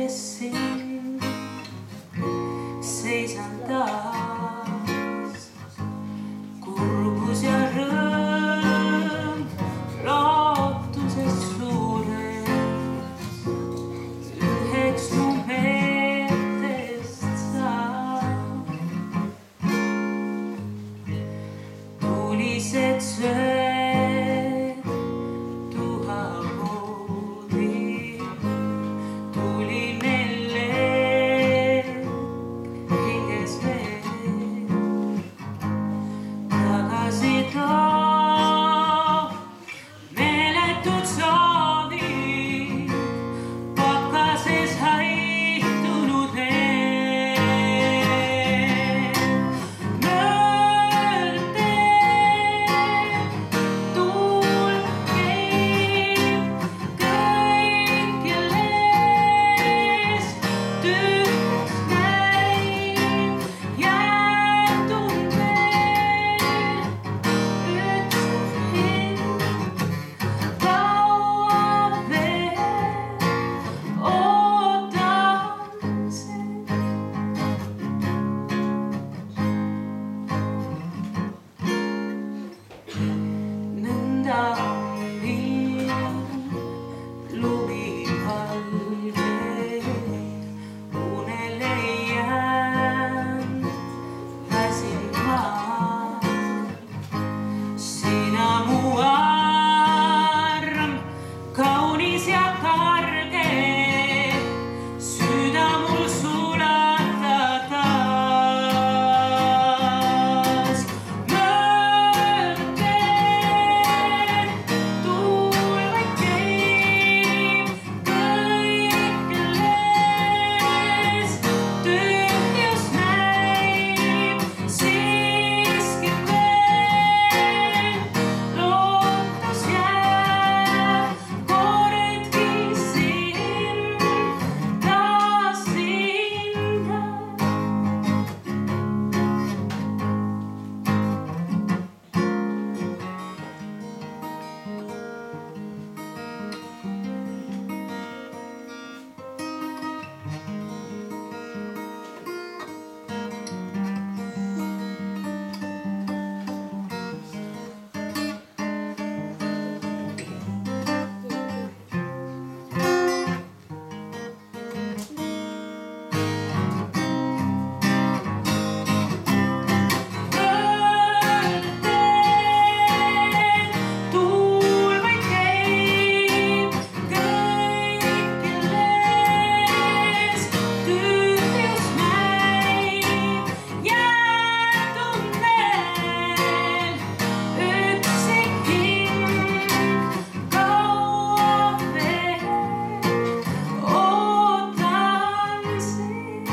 kes siin seisan taas. Kurbus ja rõõm lootuses suures üheks mu meeltest saab. Tulised sööd tuhapoodi, tuline leek hinges veel. Tagasi too meeletud soovid, pakases haihtunud need. Mööldeen tuul käib kõikjal ees, tühjaks näib jäetud veel üks hind. Kaua veel ootan sind. Nõnda hiljem lumivalgel unele jään väsinud ma. Sina mu arm, kaunis ja karge, süda mul sulata taas. Mööldeen tuul vaid käib kõikjal ees, tühjus näib siiski veel. Lootus jääb kordki sind taas sinna. Tuul vaid käib kõikjal ees, tühjus näib jäetud veel üksik hind. Kaua veel ootan sind.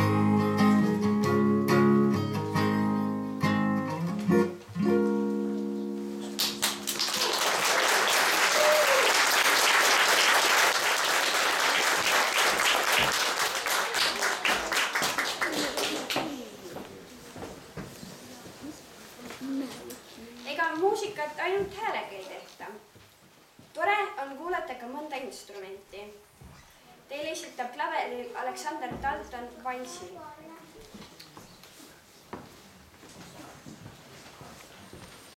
Ega muusikat ainult häälega ei tehta. Tore on kuulata ka mõnda instrumenti. Teile esitab klaveril Alexander Dalton valsi.